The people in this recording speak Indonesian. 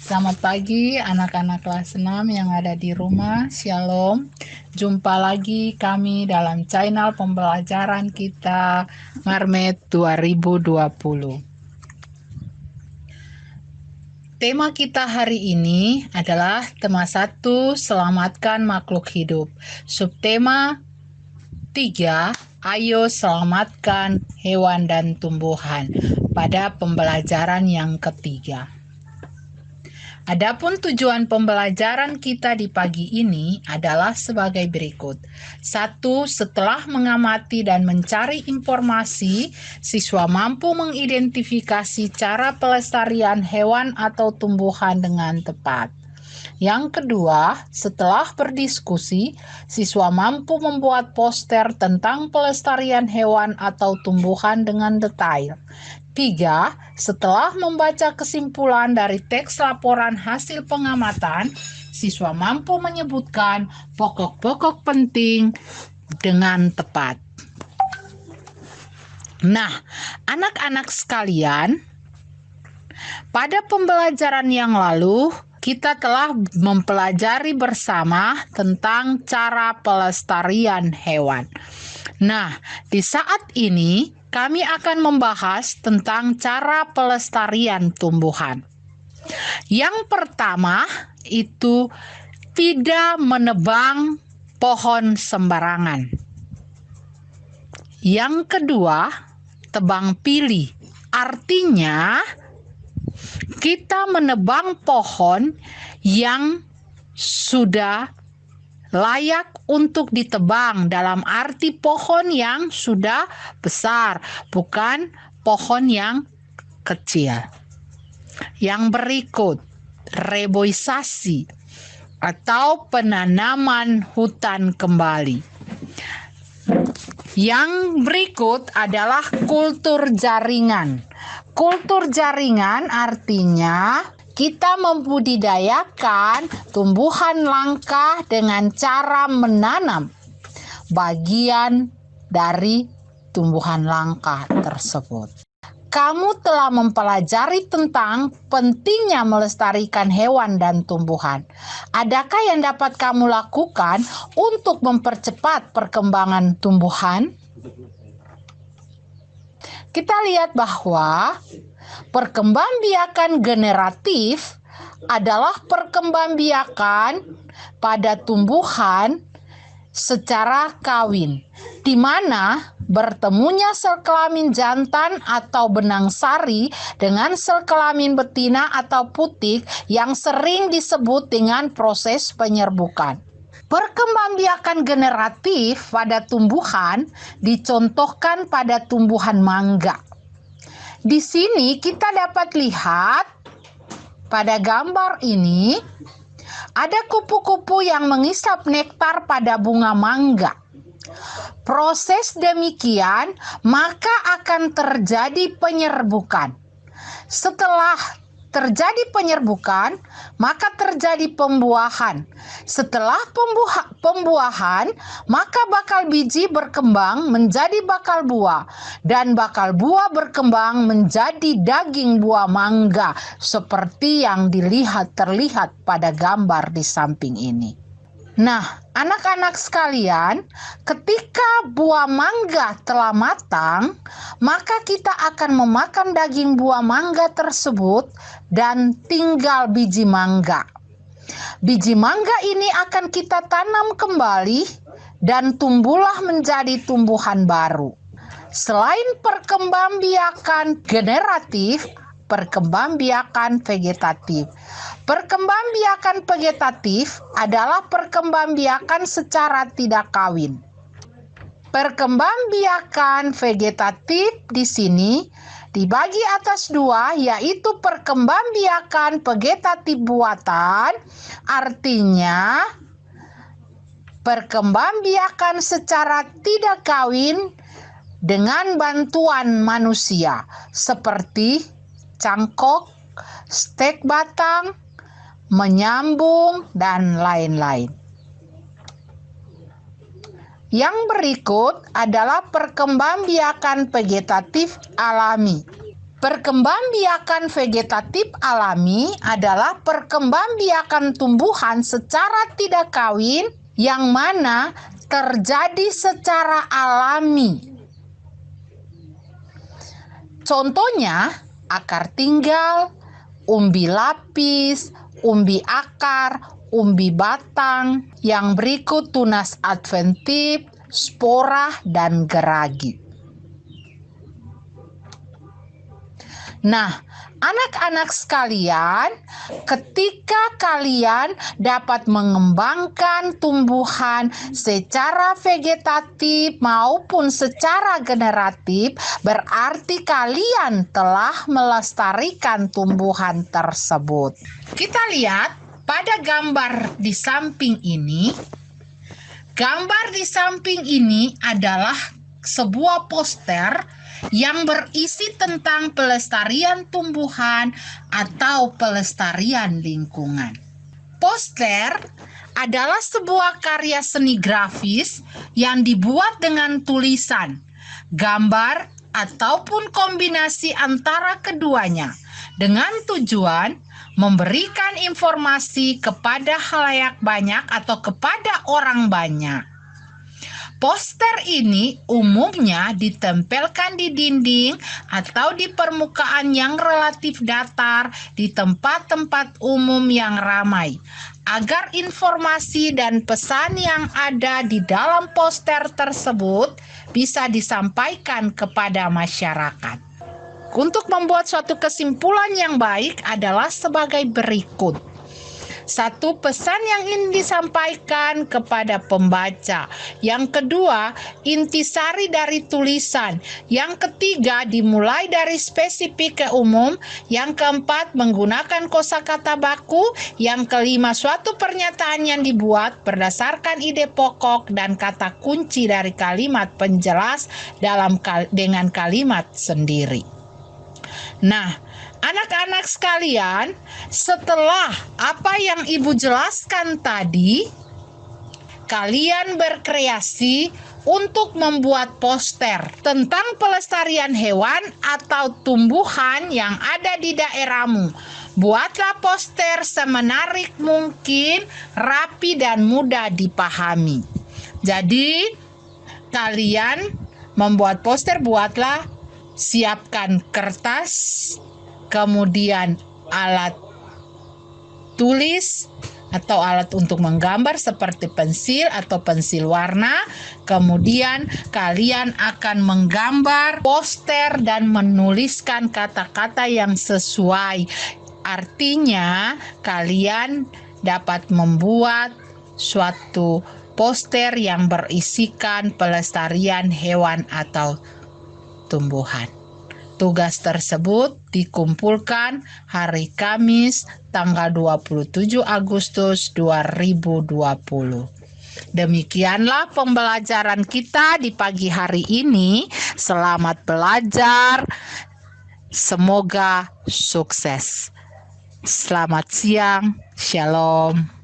Selamat pagi anak-anak kelas 6 yang ada di rumah. Shalom. Jumpa lagi kami dalam channel pembelajaran kita Marmet 2020. Tema kita hari ini adalah tema 1, selamatkan makhluk hidup. Subtema 3, ayo selamatkan hewan dan tumbuhan pada pembelajaran yang ketiga. Adapun tujuan pembelajaran kita di pagi ini adalah sebagai berikut. 1. Setelah mengamati dan mencari informasi, siswa mampu mengidentifikasi cara pelestarian hewan atau tumbuhan dengan tepat. Yang kedua, setelah berdiskusi, siswa mampu membuat poster tentang pelestarian hewan atau tumbuhan dengan detail. 3. Setelah membaca kesimpulan dari teks laporan hasil pengamatan, siswa mampu menyebutkan pokok-pokok penting dengan tepat. Nah, anak-anak sekalian, pada pembelajaran yang lalu, kita telah mempelajari bersama tentang cara pelestarian hewan. Nah, di saat ini kami akan membahas tentang cara pelestarian tumbuhan. Yang pertama itu tidak menebang pohon sembarangan. Yang kedua, tebang pilih. Artinya kita menebang pohon yang sudah layak untuk ditebang, dalam arti pohon yang sudah besar, bukan pohon yang kecil. Yang berikut, reboisasi atau penanaman hutan kembali. Yang berikut adalah kultur jaringan. Kultur jaringan artinya kita membudidayakan tumbuhan langka dengan cara menanam bagian dari tumbuhan langka tersebut. Kamu telah mempelajari tentang pentingnya melestarikan hewan dan tumbuhan. Adakah yang dapat kamu lakukan untuk mempercepat perkembangan tumbuhan? Kita lihat bahwa perkembangbiakan generatif adalah perkembangbiakan pada tumbuhan secara kawin, di mana bertemunya sel kelamin jantan atau benang sari dengan sel kelamin betina atau putik yang sering disebut dengan proses penyerbukan. Perkembangbiakan generatif pada tumbuhan dicontohkan pada tumbuhan mangga. Di sini kita dapat lihat pada gambar ini ada kupu-kupu yang mengisap nektar pada bunga mangga. Proses demikian maka akan terjadi penyerbukan. Setelah terjadi penyerbukan, maka terjadi pembuahan. Setelah pembuahan, maka bakal biji berkembang menjadi bakal buah, dan bakal buah berkembang menjadi daging buah mangga, seperti yang terlihat pada gambar di samping ini. Nah, anak-anak sekalian, ketika buah mangga telah matang, maka kita akan memakan daging buah mangga tersebut dan tinggal biji mangga. Biji mangga ini akan kita tanam kembali dan tumbuhlah menjadi tumbuhan baru. Selain perkembangbiakan generatif, perkembangbiakan vegetatif. Perkembangbiakan vegetatif adalah perkembangbiakan secara tidak kawin. Perkembangbiakan vegetatif di sini dibagi atas dua, yaitu perkembangbiakan vegetatif buatan, artinya perkembangbiakan secara tidak kawin dengan bantuan manusia, seperti cangkok, stek batang, menyambung, dan lain-lain. Yang berikut adalah perkembangbiakan vegetatif alami. Perkembangbiakan vegetatif alami adalah perkembangbiakan tumbuhan secara tidak kawin yang mana terjadi secara alami. Contohnya, akar tinggal, umbi lapis, umbi akar, umbi batang, yang berikut tunas adventif, spora, dan geragi. Nah, anak-anak sekalian, ketika kalian dapat mengembangkan tumbuhan secara vegetatif maupun secara generatif, berarti kalian telah melestarikan tumbuhan tersebut. Kita lihat pada gambar di samping ini. Gambar di samping ini adalah sebuah poster yang berisi tentang pelestarian tumbuhan atau pelestarian lingkungan. Poster adalah sebuah karya seni grafis yang dibuat dengan tulisan, gambar, ataupun kombinasi antara keduanya dengan tujuan memberikan informasi kepada khalayak banyak atau kepada orang banyak. Poster ini umumnya ditempelkan di dinding atau di permukaan yang relatif datar di tempat-tempat umum yang ramai, agar informasi dan pesan yang ada di dalam poster tersebut bisa disampaikan kepada masyarakat. Untuk membuat suatu kesimpulan yang baik adalah sebagai berikut. Satu, pesan yang ingin disampaikan kepada pembaca. Yang kedua, intisari dari tulisan. Yang ketiga, dimulai dari spesifik ke umum. Yang keempat, menggunakan kosakata baku. Yang kelima, suatu pernyataan yang dibuat berdasarkan ide pokok dan kata kunci dari kalimat penjelas dengan kalimat sendiri. Nah, anak-anak sekalian, setelah apa yang Ibu jelaskan tadi, kalian berkreasi untuk membuat poster tentang pelestarian hewan atau tumbuhan yang ada di daerahmu. Buatlah poster semenarik mungkin, rapi dan mudah dipahami. Jadi, kalian membuat poster, buatlah, siapkan kertas, kemudian alat tulis atau alat untuk menggambar seperti pensil atau pensil warna. Kemudian kalian akan menggambar poster dan menuliskan kata-kata yang sesuai. Artinya kalian dapat membuat suatu poster yang berisikan pelestarian hewan atau tumbuhan. Tugas tersebut dikumpulkan hari Kamis tanggal 27 Agustus 2020. Demikianlah pembelajaran kita di pagi hari ini. Selamat belajar. Semoga sukses. Selamat siang. Shalom.